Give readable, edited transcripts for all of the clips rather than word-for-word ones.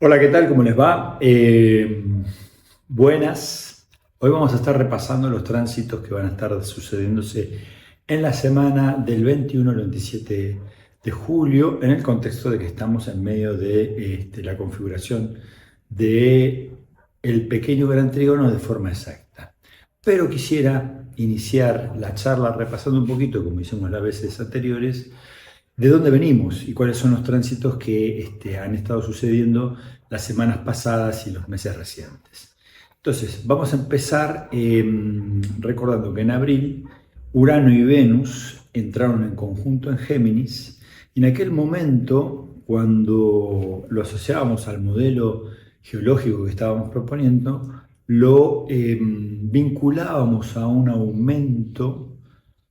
Hola, ¿qué tal? ¿Cómo les va? Buenas. Hoy vamos a estar repasando los tránsitos que van a estar sucediéndose en la semana del 21 al 27 de julio, en el contexto de que estamos en medio de la configuración de el pequeño gran trígono de forma exacta. Pero quisiera iniciar la charla repasando un poquito, como hicimos las veces anteriores, de dónde venimos y cuáles son los tránsitos que han estado sucediendo las semanas pasadas y los meses recientes. Entonces, vamos a empezar recordando que en abril Urano y Venus entraron en conjunto en Géminis y en aquel momento, cuando lo asociábamos al modelo geológico que estábamos proponiendo, lo vinculábamos a un aumento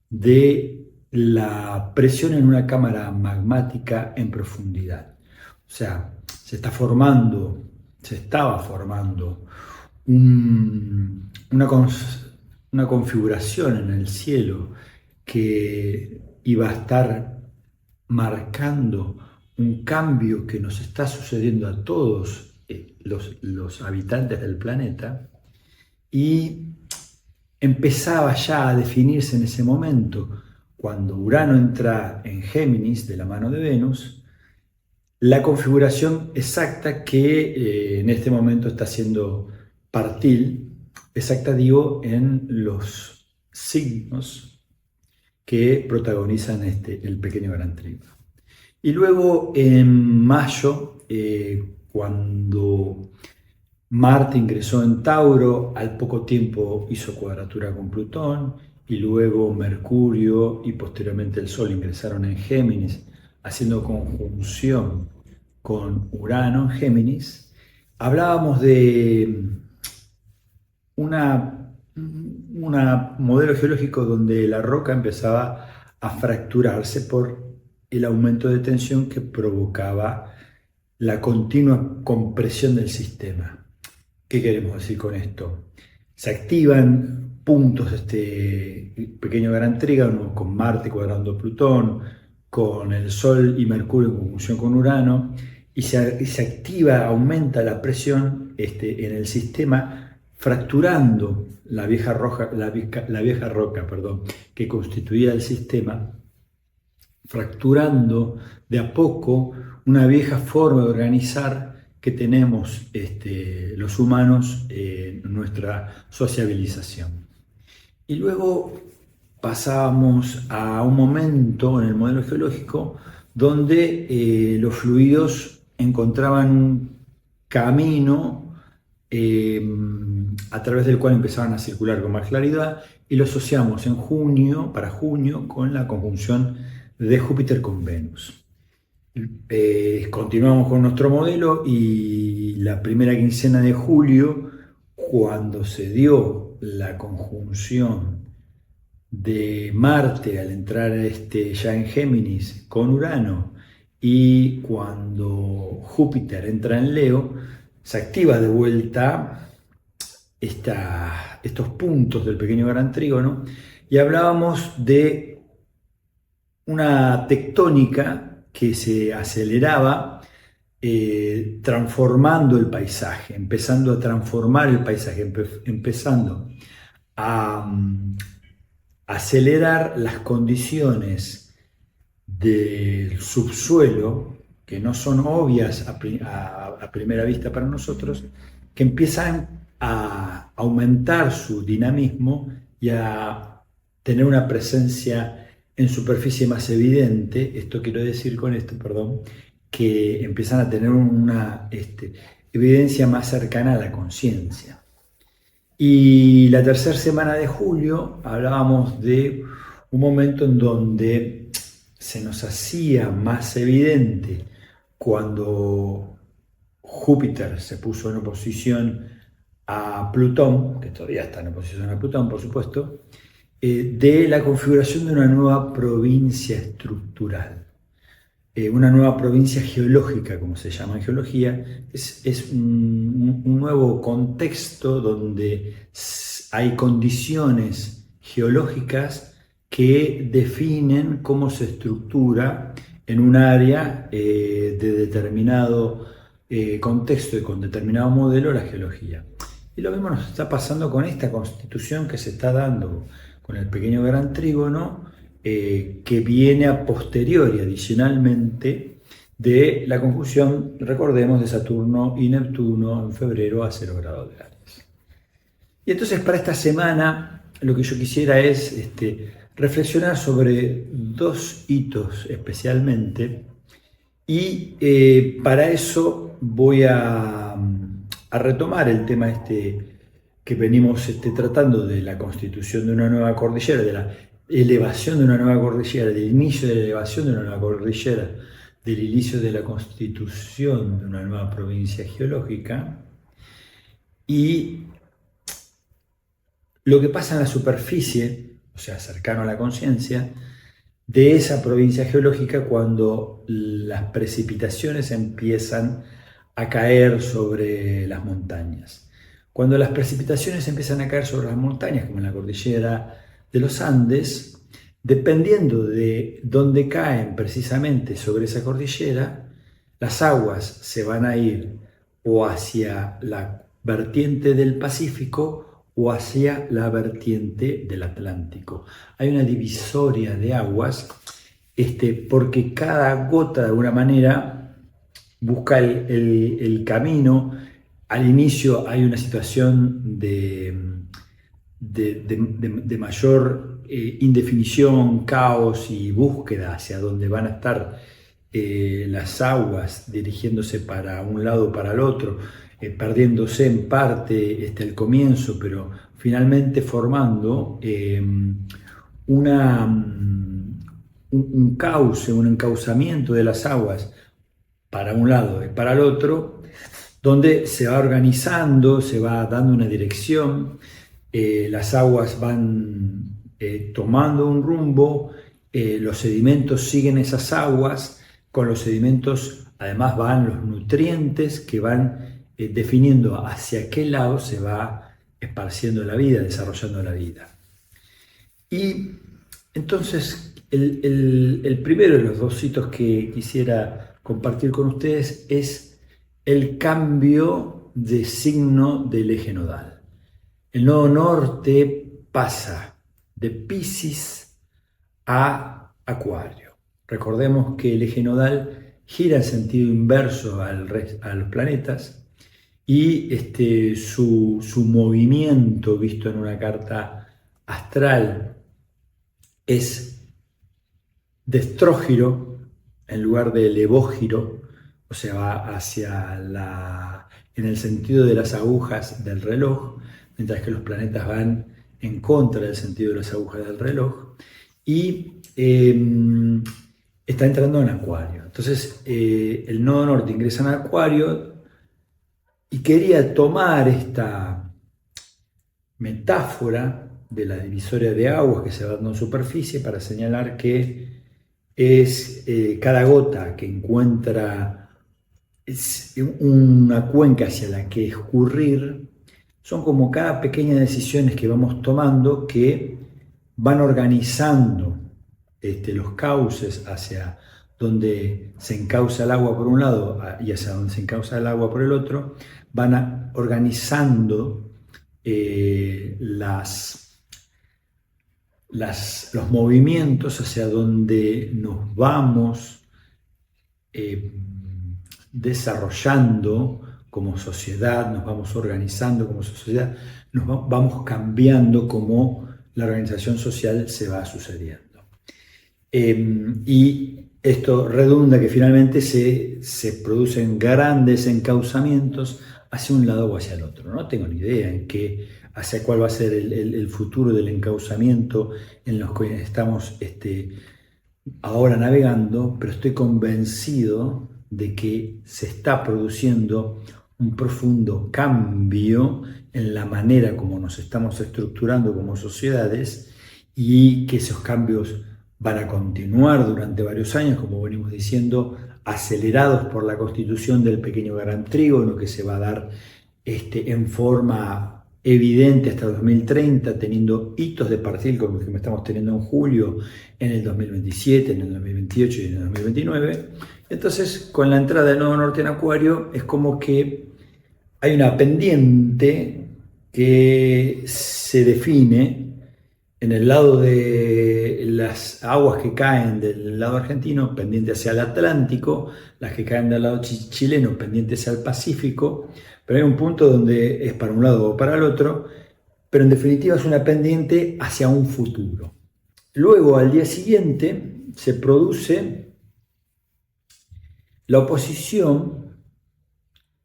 de la presión en una cámara magmática en profundidad. O sea, se estaba formando una configuración en el cielo que iba a estar marcando un cambio que nos está sucediendo a todos los habitantes del planeta y empezaba ya a definirse en ese momento, cuando Urano entra en Géminis de la mano de Venus, la configuración exacta que en este momento está siendo partil, exacta digo, en los signos que protagonizan el pequeño gran trígono. Y luego en mayo, cuando Marte ingresó en Tauro, al poco tiempo hizo cuadratura con Plutón y luego Mercurio y posteriormente el Sol ingresaron en Géminis, haciendo conjunción con Urano en Géminis. Hablábamos de una modelo geológico donde la roca empezaba a fracturarse por el aumento de tensión que provocaba la continua compresión del sistema. ¿Qué queremos decir con esto? Se activan puntos de este pequeño gran trígono con Marte cuadrando Plutón, con el Sol y Mercurio en conjunción con Urano, y se activa, aumenta la presión en el sistema, fracturando la vieja roca, perdón, que constituía el sistema, fracturando de a poco una vieja forma de organizar que tenemos los humanos en nuestra sociabilización. Y luego pasábamos a un momento en el modelo geológico donde los fluidos encontraban un camino a través del cual empezaban a circular con más claridad y lo asociamos en junio, para junio, con la conjunción de Júpiter con Venus. Continuamos con nuestro modelo y la primera quincena de julio, cuando se dio la conjunción de Marte al entrar ya en Géminis con Urano y cuando Júpiter entra en Leo, se activa de vuelta estos puntos del pequeño gran trígono y hablábamos de una tectónica que se aceleraba transformando el paisaje, empezando a transformar el paisaje, empezando a acelerar las condiciones del subsuelo, que no son obvias a primera vista para nosotros, que empiezan a aumentar su dinamismo y a tener una presencia en superficie más evidente. Esto quiero decir con esto, perdón, que empiezan a tener una evidencia más cercana a la conciencia. Y la tercera semana de julio hablábamos de un momento en donde se nos hacía más evidente cuando Júpiter se puso en oposición a Plutón, que todavía está en oposición a Plutón, por supuesto, de la configuración de una nueva provincia estructural, una nueva provincia geológica, como se llama en geología. Es un nuevo contexto donde hay condiciones geológicas que definen cómo se estructura en un área de determinado contexto y con determinado modelo la geología. Y lo mismo nos está pasando con esta constitución que se está dando con el pequeño gran trígono, que viene a posteriori, adicionalmente, de la conjunción, recordemos, de Saturno y Neptuno en febrero a 0 grados de Aries. Y entonces para esta semana lo que yo quisiera es reflexionar sobre dos hitos especialmente, y para eso voy a retomar el tema que venimos tratando de la constitución de una nueva cordillera, de la elevación de una nueva cordillera, del inicio de la elevación de una nueva cordillera, del inicio de la constitución de una nueva provincia geológica, y lo que pasa en la superficie, o sea, cercano a la conciencia, de esa provincia geológica cuando las precipitaciones empiezan a caer sobre las montañas. Cuando las precipitaciones empiezan a caer sobre las montañas, como en la cordillera de los Andes, dependiendo de dónde caen precisamente sobre esa cordillera, las aguas se van a ir o hacia la vertiente del Pacífico o hacia la vertiente del Atlántico. Hay una divisoria de aguas, porque cada gota de alguna manera busca el camino. Al inicio hay una situación de mayor indefinición, caos y búsqueda hacia donde van a estar las aguas dirigiéndose para un lado o para el otro, perdiéndose en parte al comienzo, pero finalmente formando un cauce, un encauzamiento de las aguas para un lado y para el otro, donde se va organizando, se va dando una dirección, las aguas van tomando un rumbo, los sedimentos siguen esas aguas, con los sedimentos además van los nutrientes que van definiendo hacia qué lado se va esparciendo la vida, desarrollando la vida. Y entonces el primero de los dos hitos que quisiera compartir con ustedes es el cambio de signo del eje nodal. El nodo norte pasa de Piscis a Acuario. Recordemos que el eje nodal gira en sentido inverso a los planetas, y su movimiento visto en una carta astral es de estrógiro en lugar de levógiro, o sea, va en el sentido de las agujas del reloj, mientras que los planetas van en contra del sentido de las agujas del reloj, y está entrando en Acuario. Entonces el nodo norte ingresa en Acuario, y quería tomar esta metáfora de la divisoria de aguas que se va dando en superficie para señalar que es cada gota que encuentra una cuenca hacia la que escurrir. Son como cada pequeña decisiones que vamos tomando que van organizando los cauces hacia donde se encauza el agua por un lado y hacia donde se encauza el agua por el otro, van organizando los movimientos hacia donde nos vamos desarrollando como sociedad, nos vamos organizando como sociedad, vamos cambiando como la organización social se va sucediendo. Y esto redunda que finalmente se producen grandes encauzamientos hacia un lado o hacia el otro. No tengo ni idea hacia cuál va a ser el futuro del encauzamiento en los que estamos ahora navegando, pero estoy convencido de que se está produciendo un profundo cambio en la manera como nos estamos estructurando como sociedades, y que esos cambios van a continuar durante varios años, como venimos diciendo, acelerados por la constitución del pequeño gran trígono, que se va a dar en forma evidente hasta el 2030, teniendo hitos de perfil como los que estamos teniendo en julio, en el 2027, en el 2028 y en el 2029. Entonces, con la entrada del nodo norte en Acuario, es como que hay una pendiente que se define en el lado de las aguas que caen del lado argentino, pendiente hacia el Atlántico, las que caen del lado chileno, pendientes hacia el Pacífico, pero hay un punto donde es para un lado o para el otro, pero en definitiva es una pendiente hacia un futuro. Luego, al día siguiente, se produce la oposición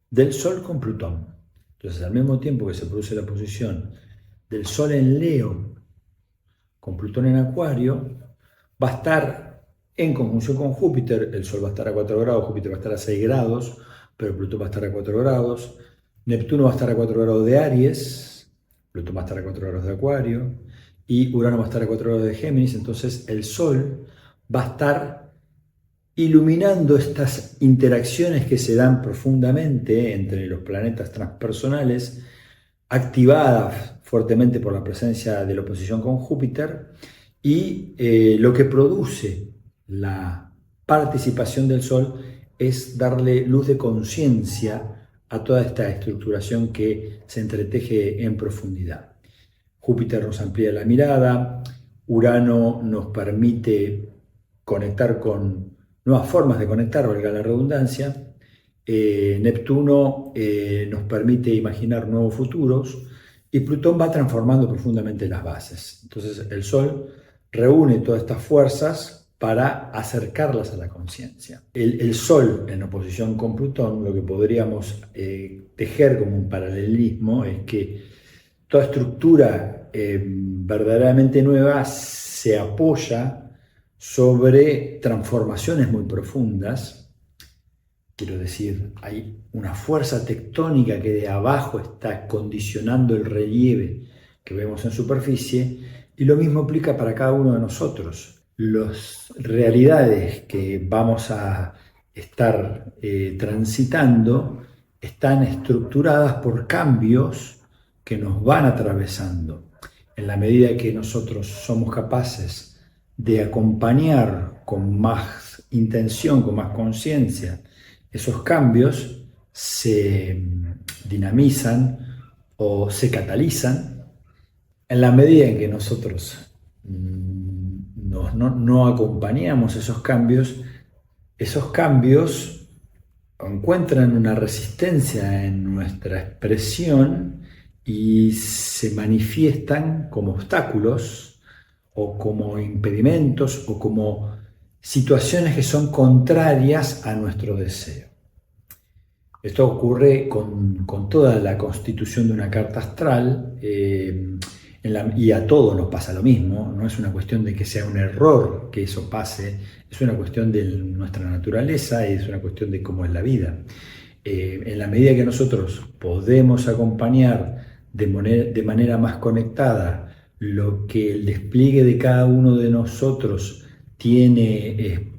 del Sol con Plutón. Entonces, al mismo tiempo que se produce la oposición del Sol en Leo con Plutón en Acuario, va a estar en conjunción con Júpiter. El Sol va a estar a 4 grados, Júpiter va a estar a 6 grados, pero Plutón va a estar a 4 grados. Neptuno va a estar a 4 grados de Aries, Plutón va a estar a 4 grados de Acuario, y Urano va a estar a 4 grados de Géminis. Entonces el Sol va a estar iluminando estas interacciones que se dan profundamente entre los planetas transpersonales, activadas fuertemente por la presencia de la oposición con Júpiter, y lo que produce la participación del Sol es darle luz de conciencia a toda esta estructuración que se entreteje en profundidad. Júpiter nos amplía la mirada, Urano nos permite conectar con nuevas formas de conectar, valga la redundancia, Neptuno nos permite imaginar nuevos futuros, y Plutón va transformando profundamente las bases. Entonces el Sol reúne todas estas fuerzas para acercarlas a la conciencia. El Sol en oposición con Plutón, lo que podríamos tejer como un paralelismo es que toda estructura verdaderamente nueva se apoya sobre transformaciones muy profundas. Quiero decir, hay una fuerza tectónica que de abajo está condicionando el relieve que vemos en superficie, y lo mismo aplica para cada uno de nosotros. Las realidades que vamos a estar transitando están estructuradas por cambios que nos van atravesando. En la medida que nosotros somos capaces de acompañar con más intención, con más conciencia, esos cambios se dinamizan o se catalizan. En la medida en que nosotros no acompañamos esos cambios encuentran una resistencia en nuestra expresión y se manifiestan como obstáculos o como impedimentos o como situaciones que son contrarias a nuestro deseo. Esto ocurre con toda la constitución de una carta astral, y a todos nos pasa lo mismo. No es una cuestión de que sea un error que eso pase, es una cuestión de nuestra naturaleza y es una cuestión de cómo es la vida. En la medida que nosotros podemos acompañar de manera más conectada lo que el despliegue de cada uno de nosotros tiene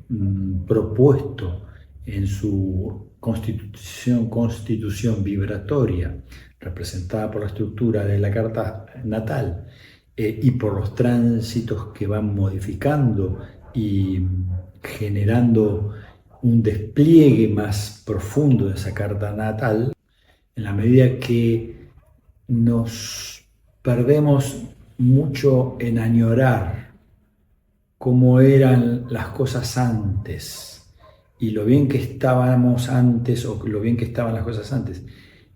propuesto en su constitución vibratoria, representada por la estructura de la carta natal, y por los tránsitos que van modificando y generando un despliegue más profundo de esa carta natal, en la medida que nos perdemos mucho en añorar cómo eran las cosas antes y lo bien que estábamos antes o lo bien que estaban las cosas antes,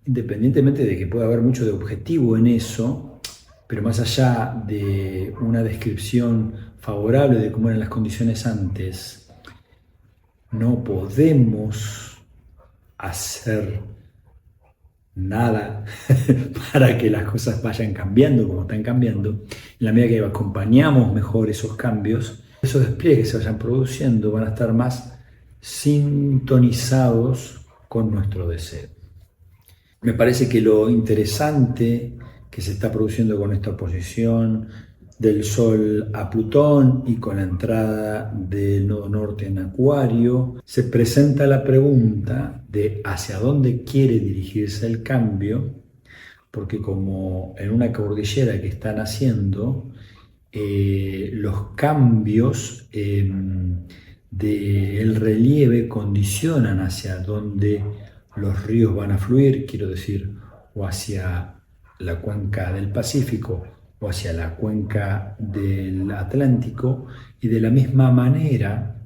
independientemente de que pueda haber mucho de objetivo en eso, pero más allá de una descripción favorable de cómo eran las condiciones antes, no podemos hacer nada para que las cosas vayan cambiando como están cambiando. En la medida que acompañamos mejor esos cambios, esos despliegues que se vayan produciendo van a estar más sintonizados con nuestro deseo. Me parece que lo interesante que se está produciendo con esta oposición del Sol a Plutón y con la entrada del nodo norte en Acuario, se presenta la pregunta de hacia dónde quiere dirigirse el cambio, porque como en una cordillera que están haciendo, los cambios del relieve condicionan hacia dónde los ríos van a fluir, quiero decir, o hacia la cuenca del Pacífico o hacia la cuenca del Atlántico, y de la misma manera,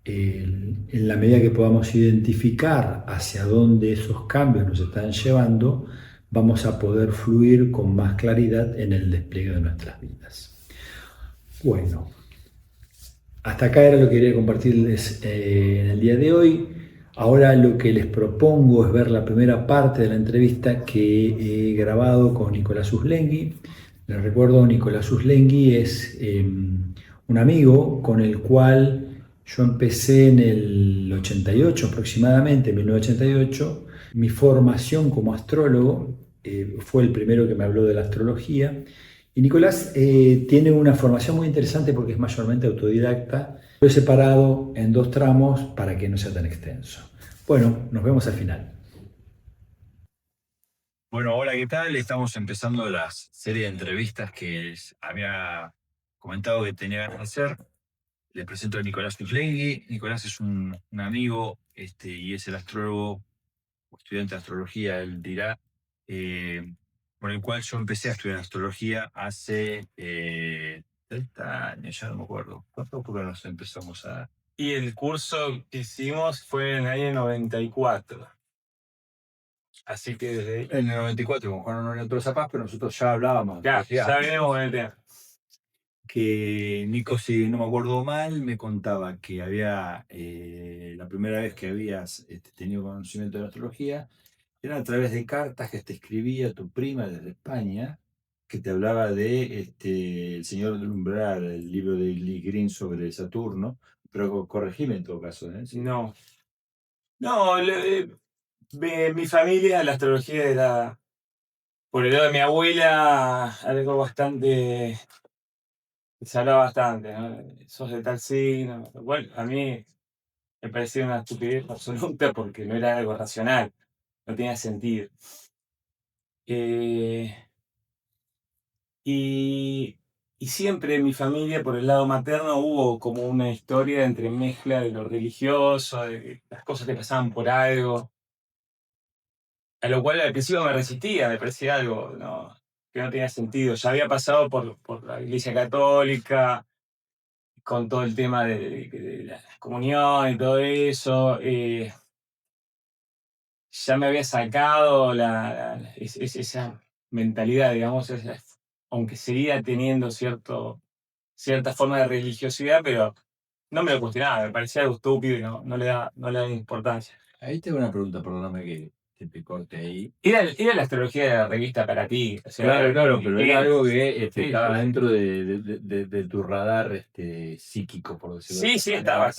en la medida que podamos identificar hacia dónde esos cambios nos están llevando, vamos a poder fluir con más claridad en el despliegue de nuestras vidas. Bueno, hasta acá era lo que quería compartirles en el día de hoy. Ahora lo que les propongo es ver la primera parte de la entrevista que he grabado con Nicolás Uslengui. Les recuerdo, Nicolás Uslengui es un amigo con el cual yo empecé en el 88 aproximadamente, 1988. Mi formación como astrólogo, fue el primero que me habló de la astrología. Y Nicolás tiene una formación muy interesante porque es mayormente autodidacta. Lo he separado en dos tramos para que no sea tan extenso. Bueno, nos vemos al final. Bueno, hola, ¿qué tal? Estamos empezando la serie de entrevistas que les había comentado que tenía ganas de hacer. Les presento a Nicolás Uflegui. Nicolás es un amigo y es el astrólogo o estudiante de astrología, él dirá, eh, por el cual yo empecé a estudiar astrología hace 30 años, ya no me acuerdo. ¿Cuánto porque nos empezamos a...? Y el curso que hicimos fue en el año 94. Así que desde ahí. En el 94, con Juan Honorio Torres Zapaz, pero nosotros ya hablábamos. Ya venimos con el tema. Que Nico, si no me acuerdo mal, me contaba que había la primera vez que habías tenido conocimiento de la astrología era a través de cartas que te escribía tu prima desde España, que te hablaba de El Señor del Umbral, el libro de Lee Green sobre Saturno, pero corregime en todo caso, ¿eh? Sí. No. No, mi familia, la astrología era, por el lado de mi abuela, algo bastante. Se hablaba bastante, ¿no? Sos de tal signo. Bueno, a mí me parecía una estupidez absoluta porque no era algo racional, no tenía sentido. Eh, Y, y siempre en mi familia, por el lado materno, hubo como una historia entre mezcla de lo religioso, de las cosas que pasaban por algo, a lo cual al principio me resistía, me parecía algo que no tenía sentido. Ya había pasado por la Iglesia Católica, con todo el tema de la comunión y todo eso. Ya me había sacado esa mentalidad, digamos, aunque seguía teniendo cierta forma de religiosidad, pero no me lo cuestionaba, me parecía algo estúpido y no le daba importancia. Ahí tengo una pregunta, perdóname que te corte ahí. Era la astrología de la revista para ti. O sea, Claro, pero era algo que sí, estaba sí. dentro de tu radar psíquico, por decirlo de Sí, alguna manera.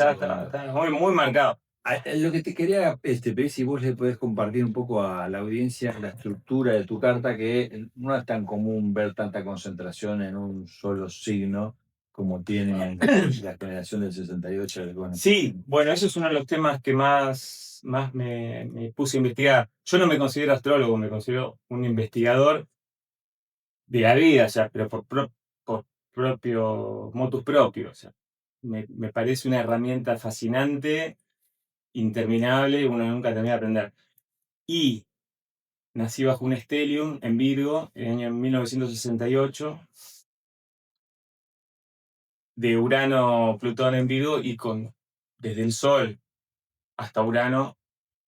estaba muy, muy marcado. Lo que te quería pedir, si vos le podés compartir un poco a la audiencia la estructura de tu carta, que no es tan común ver tanta concentración en un solo signo como tiene la generación del 68. Bueno, Sí, bueno, eso es uno de los temas que más me puse a investigar. Yo no me considero astrólogo, me considero un investigador de la vida, o sea, pero por propio motus propio. O sea, me parece una herramienta fascinante, interminable, uno nunca termina de aprender. Y nací bajo un stellium en Virgo en el año 1968, de Urano, Plutón en Virgo, y desde el Sol hasta Urano,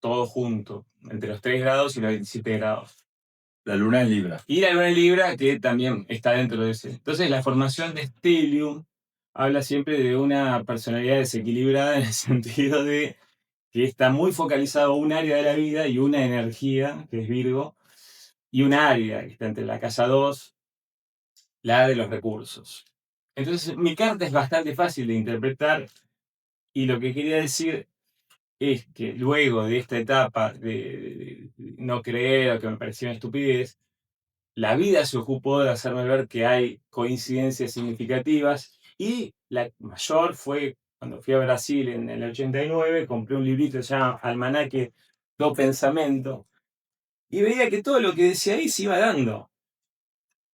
todo junto, entre los 3 grados y los 17 grados. la luna en Libra. Y la luna en Libra, que también está dentro de ese. Entonces, la formación de stellium habla siempre de una personalidad desequilibrada en el sentido de que está muy focalizado un área de la vida y una energía, que es Virgo, y un área que está entre la casa 2, la de los recursos. Entonces, mi carta es bastante fácil de interpretar y lo que quería decir es que luego de esta etapa de no creer o que me parecía una estupidez, la vida se ocupó de hacerme ver que hay coincidencias significativas y la mayor fue cuando fui a Brasil en el 89, compré un librito que se llama Almanaque do Pensamento, y veía que todo lo que decía ahí se iba dando.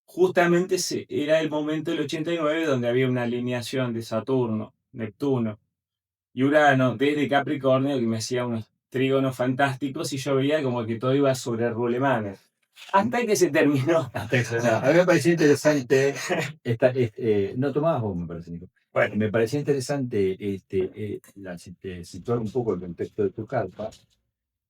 Justamente era el momento del 89 donde había una alineación de Saturno, Neptuno y Urano desde Capricornio que me hacía unos trígonos fantásticos y yo veía como que todo iba sobre rulemanes. Hasta que se terminó. A mí me pareció interesante, no tomabas vos, me parece, Nico. Bueno, Me parecía interesante situar un poco el contexto de tu carta,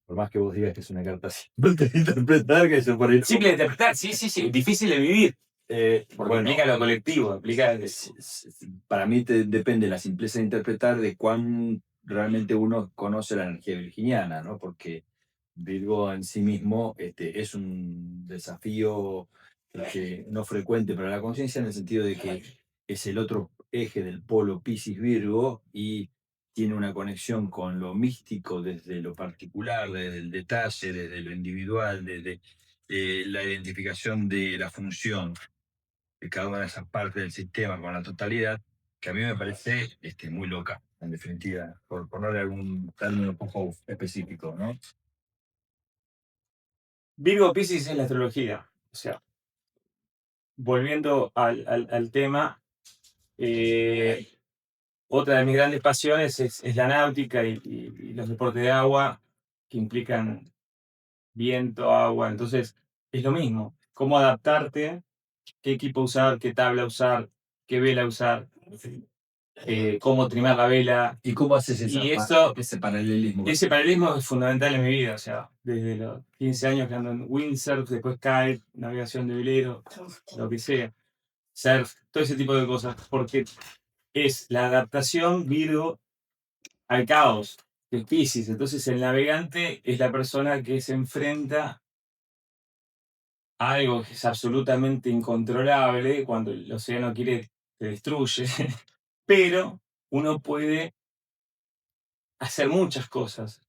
por más que vos digas que es una carta simple de interpretar, que eso por ahí. simple de interpretar, sí, difícil de vivir. Porque Bueno, implica lo colectivo, implica... para mí depende la simpleza de interpretar de cuán realmente uno conoce la energía virginiana, ¿no? Porque Virgo en sí mismo es un desafío no frecuente para la conciencia, en el sentido de que es el otro eje del polo Piscis-Virgo y tiene una conexión con lo místico desde lo particular, desde el detalle, desde lo individual, desde la identificación de la función de cada una de esas partes del sistema con la totalidad, que a mí me parece muy loca, en definitiva, por ponerle algún término un poco específico, ¿no? Virgo Piscis es la astrología. O sea, volviendo al tema, otra de mis grandes pasiones es la náutica y los deportes de agua que implican viento, agua. Entonces, es lo mismo. Cómo adaptarte, qué equipo usar, qué tabla usar, qué vela usar, cómo trimar la vela. ¿Y cómo haces ese paralelismo? Ese paralelismo es fundamental en mi vida. O sea, desde los 15 años que ando en windsurf, después kite, navegación de velero, lo que sea, surf, todo ese tipo de cosas. Porque es la adaptación Virgo al caos de Piscis. Entonces el navegante es la persona que se enfrenta a algo que es absolutamente incontrolable. Cuando el océano quiere, te destruye. Pero uno puede hacer muchas cosas,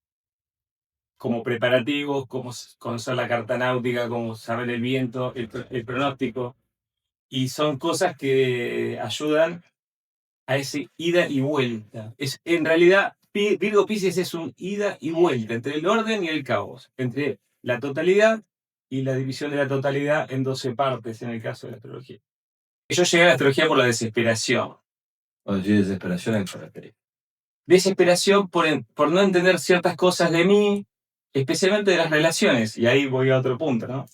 como preparativos, como conocer la carta náutica, como saber el viento, el pronóstico. Y son cosas que ayudan a ese ida y vuelta. En realidad, Virgo Piscis es un ida y vuelta entre el orden y el caos, entre la totalidad y la división de la totalidad en 12 partes, en el caso de la astrología. Yo llegué a la astrología por la desesperación. Cuando tienes desesperación, hay que Desesperación por no entender ciertas cosas de mí, especialmente de las relaciones. Y ahí voy a otro punto, ¿no?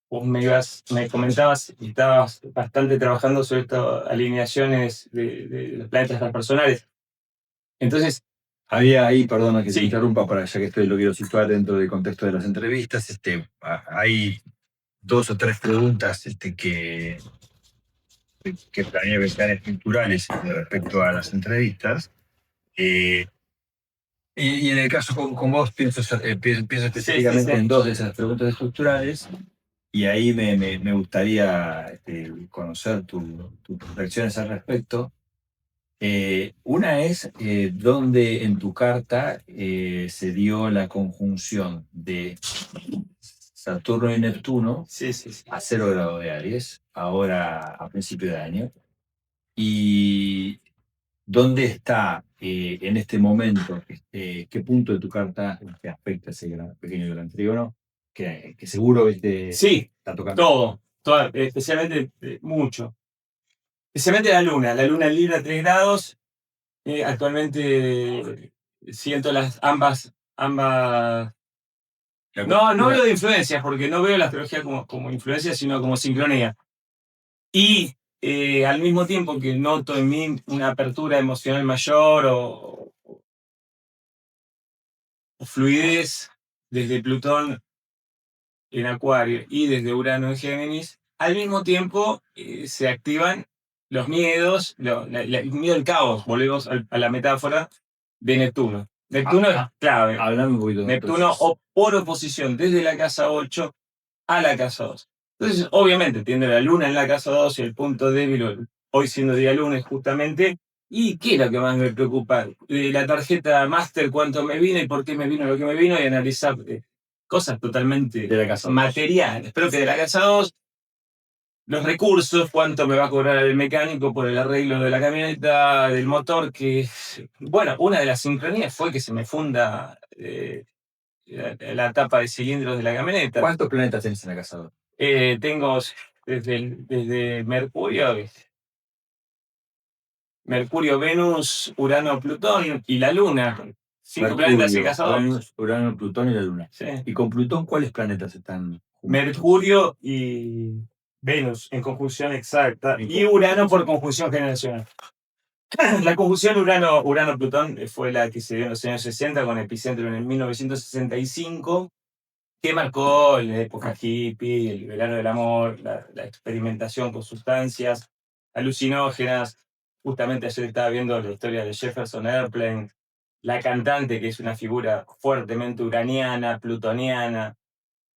Vos me comentabas y estabas bastante trabajando sobre estas alineaciones de los planetas transpersonales. Entonces, había ahí, perdona que sí, te interrumpa, ya que lo quiero situar dentro del contexto de las entrevistas, hay 2 o 3 preguntas que planeo que sean estructurales respecto a las entrevistas. Y en el caso con vos pienso específicamente en 2 de esas preguntas estructurales, y ahí me gustaría conocer tus reflexiones al respecto. Una es dónde en tu carta se dio la conjunción de Saturno y Neptuno a 0 grado de Aries, ahora a principio de año, y dónde está en este momento, qué punto de tu carta que afecta ese pequeño gran trígono, que seguro sí, está tocando. todo, especialmente mucho. Especialmente la luna en Libra 3 grados. Actualmente siento ambas. No hablo de influencias, porque no veo la astrología como influencia, sino como sincronía. Y al mismo tiempo que noto en mí una apertura emocional mayor o fluidez desde Plutón en Acuario y desde Urano en Géminis, al mismo tiempo se activan los miedos, el miedo al caos. Volvemos a la metáfora de Neptuno. Neptuno es clave. Hablame un poquito. Neptuno por oposición desde la casa 8 a la casa 2. Entonces, obviamente, tiene la luna en la casa 2 y el punto débil, hoy siendo día lunes justamente. ¿Y qué es lo que más me preocupa? La tarjeta Master, cuánto me vino y por qué me vino lo que me vino, y analizar cosas totalmente de la casa materiales. Pero que de la casa 2, los recursos, cuánto me va a cobrar el mecánico por el arreglo de la camioneta, del motor, que, bueno, una de las sincronías fue que se me funda la tapa de cilindros de la camioneta. ¿Cuántos planetas tenés en la casa 2? Tengo desde Mercurio, Venus, Urano, Plutón y la Luna. 5 planetas en casa 2. Venus, Urano, Plutón y la Luna. Sí. ¿Y con Plutón cuáles planetas están juntos? Mercurio y Venus en conjunción exacta y Urano por conjunción generacional. La conjunción Urano-Plutón fue la que se dio en los años 60 con epicentro en el 1965, que marcó la época hippie, el verano del amor, la experimentación con sustancias alucinógenas. Justamente ayer estaba viendo la historia de Jefferson Airplane, la cantante, que es una figura fuertemente uraniana, plutoniana,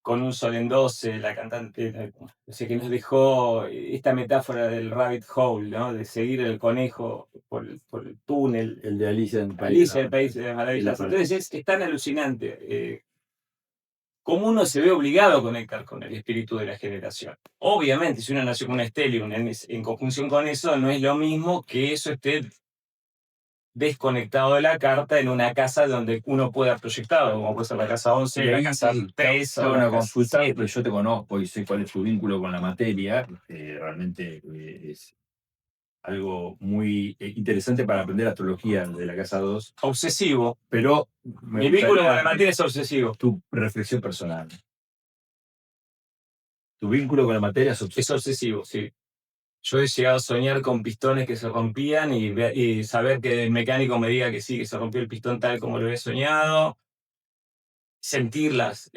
con un sol en 12, la cantante, o sea, que nos dejó esta metáfora del rabbit hole, ¿no? De seguir el conejo por el túnel. El de Alicia en Alicia, el País de las Maravillas. Entonces es tan alucinante cómo uno se ve obligado a conectar con el espíritu de la generación. Obviamente, si uno nació con un stellium en conjunción con eso, no es lo mismo que eso esté desconectado de la carta en una casa donde uno pueda proyectar, como puede ser la casa 11, la casa 3 o una la casa consulta, 7. pero yo te conozco y sé cuál es tu vínculo con la materia. Realmente es algo muy interesante para aprender astrología de la casa 2, Obsesivo. pero Mi vínculo con la materia es obsesivo. tu reflexión personal. Tu vínculo con la materia es obsesivo. Es obsesivo, sí. Yo he llegado a soñar con pistones que se rompían y saber que el mecánico me diga que sí, que se rompió el pistón tal como lo he soñado. Sentir los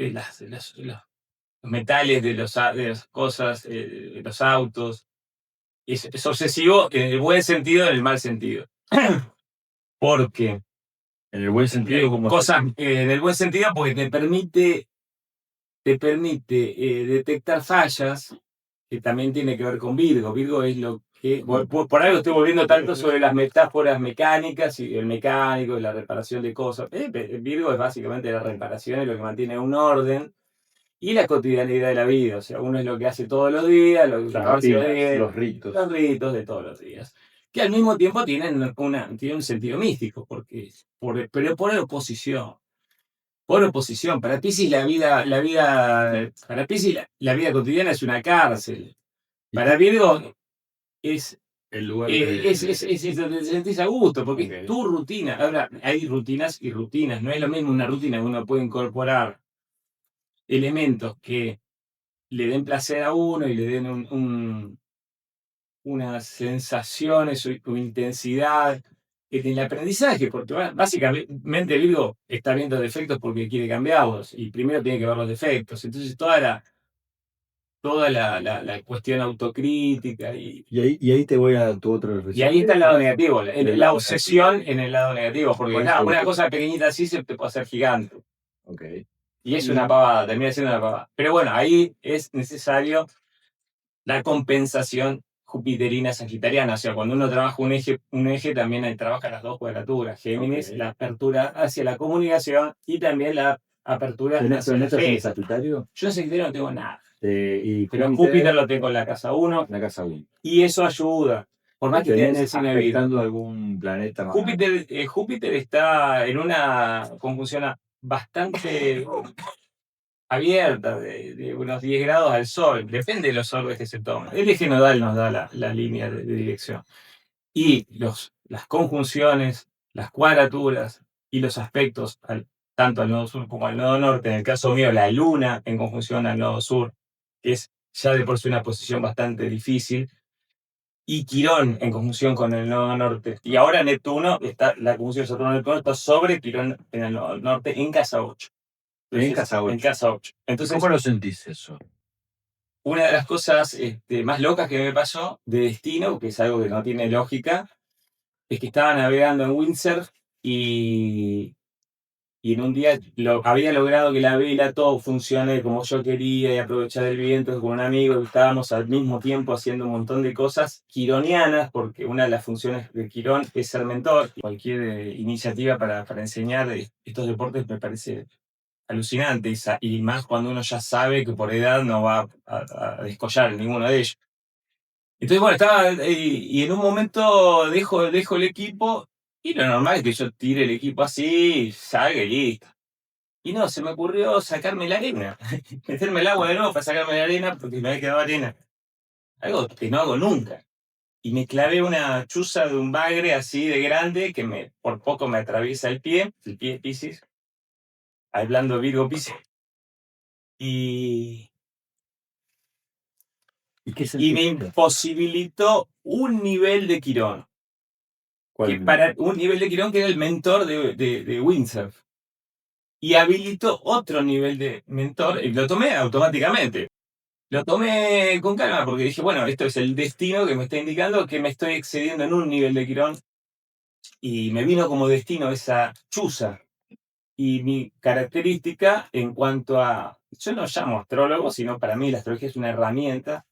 metales de las cosas, de los autos. Es obsesivo en el buen sentido, en el mal sentido. Porque En el buen sentido, como cosas, en el buen sentido, porque te permite detectar fallas, que también tiene que ver con Virgo. Virgo es lo que, por algo estoy volviendo tanto sobre las metáforas mecánicas y el mecánico y la reparación de cosas. Virgo es básicamente la reparación, es lo que mantiene un orden y la cotidianidad de la vida. O sea, uno es lo que hace todos los días, los ritos de todos los días, que al mismo tiempo tienen un sentido místico, pero por oposición. Por oposición, para Piscis para Piscis la vida cotidiana es una cárcel. Para Virgo es el lugar es donde te sentís a gusto, porque es tu rutina. Ahora, hay rutinas y rutinas. No es lo mismo una rutina que uno puede incorporar elementos que le den placer a uno y le den unas sensaciones o intensidad en el aprendizaje, porque básicamente Virgo está viendo defectos porque quiere cambiarlos y primero tiene que ver los defectos. Entonces toda la cuestión autocrítica y ahí te voy a tu otro reflexión. y ahí está el lado negativo, la obsesión en el lado negativo, porque una cosa pequeñita así se te puede hacer gigante. Okay. Y es una pavada, termina siendo una pavada. Pero bueno, ahí es necesario la compensación jupiterina sagitariana. O sea, cuando uno trabaja un eje también trabaja las dos cuadraturas. Géminis, la apertura hacia la comunicación y también la apertura hacia la fe. ¿En Sagitario? Yo en Sagitario no tengo nada. Pero Júpiter lo tengo en la casa 1. La casa 1. Y eso ayuda. Por más que esté afectando algún planeta más. Júpiter está en una conjunción bastante abierta, de unos 10 grados al Sol. Depende de los orbes que se toman. El eje nodal nos da la línea de dirección. Y las conjunciones, las cuadraturas y los aspectos, tanto al nodo sur como al nodo norte, en el caso mío, la Luna en conjunción al nodo sur, que es ya de por sí una posición bastante difícil, y Quirón en conjunción con el nodo norte. Y ahora Neptuno, la conjunción Saturno-Neptuno está sobre Quirón en el nodo norte en casa 8. Entonces, en casa 8. Entonces, ¿cómo lo sentís eso? Una de las cosas más locas que me pasó de destino, que es algo que no tiene lógica, es que estaba navegando en Windsurf y en un día había logrado que la vela todo funcione como yo quería y aprovechar el viento con un amigo, y estábamos al mismo tiempo haciendo un montón de cosas quironianas, porque una de las funciones de Quirón es ser mentor. Cualquier iniciativa para enseñar estos deportes me parece alucinante, y más cuando uno ya sabe que por edad no va a descollar en ninguno de ellos. Entonces, bueno, estaba y en un momento dejo el equipo y lo normal es que yo tire el equipo así, salga y listo. Y no, se me ocurrió sacarme la arena, meterme el agua de nuevo para sacarme la arena porque me había quedado arena. Algo que no hago nunca. Y me clavé una chuza de un bagre así de grande que por poco me atraviesa el pie de Piscis, hablando Virgo Piscis. Y ¿Y qué me sentiste? imposibilitó un nivel de Quirón. Un nivel de Quirón que era el mentor de windsurf. Y habilitó otro nivel de mentor, y lo tomé automáticamente. Lo tomé con calma porque dije, bueno, esto es el destino que me está indicando que me estoy excediendo en un nivel de Quirón. Y me vino como destino esa chuza. Y mi característica en cuanto a, yo no llamo astrólogo, sino para mí la astrología es una herramienta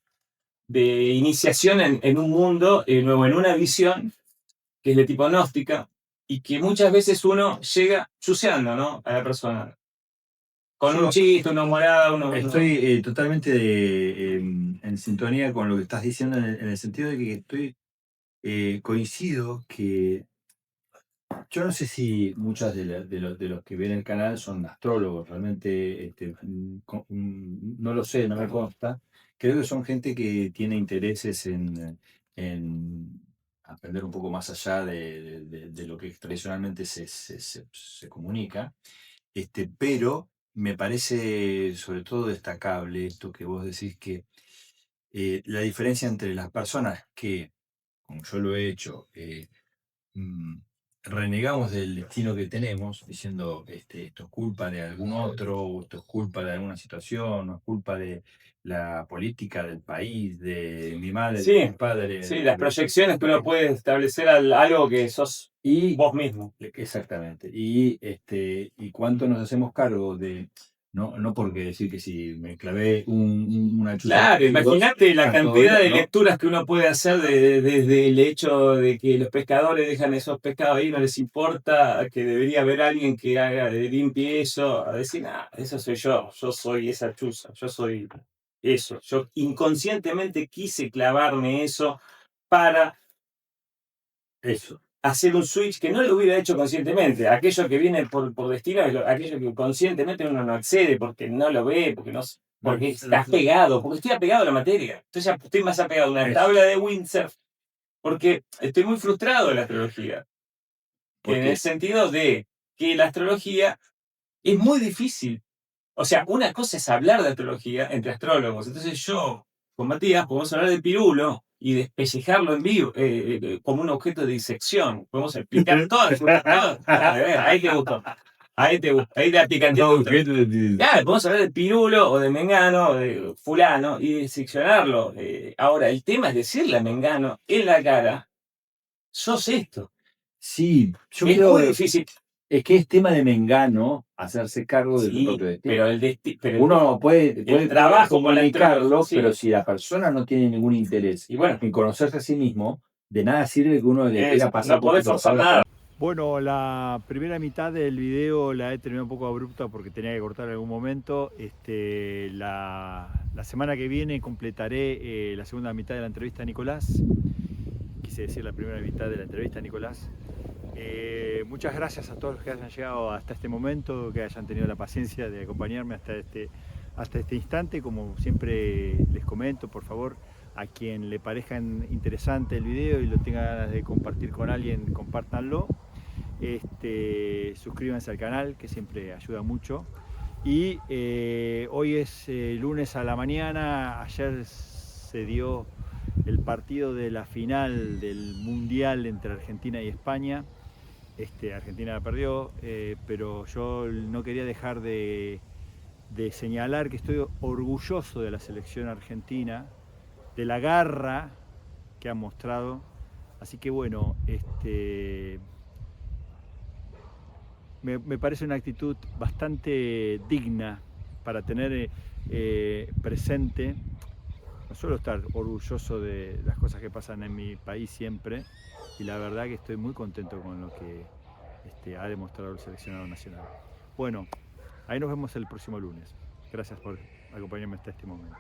de iniciación en un mundo nuevo, en una visión que es de tipo gnóstica y que muchas veces uno llega chuceando, ¿no? A la persona. Con un chiste, una morada, Estoy totalmente en sintonía con lo que estás diciendo en el sentido de que coincido que yo no sé si muchas de los que ven el canal son astrólogos, realmente no lo sé, no me consta. Creo que son gente que tiene intereses en aprender un poco más allá de lo que tradicionalmente se comunica. Pero me parece sobre todo destacable esto que vos decís que la diferencia entre las personas que, como yo lo he hecho, mm, renegamos del destino que tenemos, diciendo esto es culpa de algún otro, o esto es culpa de alguna situación, o es culpa de la política del país, de mi madre, de mi padre. Sí, las proyecciones que uno puede establecer algo que sos vos mismo. Exactamente. Y cuánto nos hacemos cargo de, no porque decir que si me clavé una chuza. Claro, imagínate la cantidad de lecturas que uno puede hacer desde el hecho de que los pescadores dejan esos pescados ahí, no les importa, que debería haber alguien que limpie eso, a decir, eso soy yo soy esa chuza, yo soy eso. Yo inconscientemente quise clavarme eso para hacer un switch que no lo hubiera hecho conscientemente. Aquello que viene por destino es aquello que conscientemente uno no accede porque no lo ve, porque estás pegado, porque estoy apegado a la materia. Entonces estoy más apegado a una tabla de windsurf porque estoy muy frustrado de la astrología. En el sentido de que la astrología es muy difícil. O sea, una cosa es hablar de astrología entre astrólogos. Entonces yo, con Matías, podemos hablar de Pirulo y despellejarlo en vivo, como un objeto de disección. Podemos explicar todo. Ahí te gustó. Ahí te apicanté. Claro, podemos hablar de Pirulo o de Mengano o de fulano y diseccionarlo. Ahora, el tema es decirle a Mengano en la cara, sos esto. Sí, yo es creo muy difícil. Es que es tema de Mengano hacerse cargo de su propio destino. Pero uno puede trabajo comunicarlo, pero si la persona no tiene ningún interés en conocerse a sí mismo, de nada sirve que uno le quiera pasar. No podés forzar nada. Bueno, la primera mitad del video la he terminado un poco abrupta porque tenía que cortar en algún momento. La semana que viene completaré la segunda mitad de la entrevista a Nicolás. Quise decir la primera mitad de la entrevista a Nicolás. Muchas gracias a todos los que hayan llegado hasta este momento, que hayan tenido la paciencia de acompañarme hasta este instante. Como siempre les comento, por favor, a quien le parezca interesante el video y lo tenga ganas de compartir con alguien, compártanlo. Suscríbanse al canal, que siempre ayuda mucho. Y hoy es lunes a la mañana. Ayer se dio el partido de la final del Mundial entre Argentina y España. Argentina la perdió, pero yo no quería dejar de señalar que estoy orgulloso de la selección argentina, de la garra que han mostrado. Así que bueno, me parece una actitud bastante digna para tener presente. No suelo estar orgulloso de las cosas que pasan en mi país siempre, y la verdad que estoy muy contento con lo que ha demostrado el seleccionado nacional. Bueno, ahí nos vemos el próximo lunes. Gracias por acompañarme hasta este momento.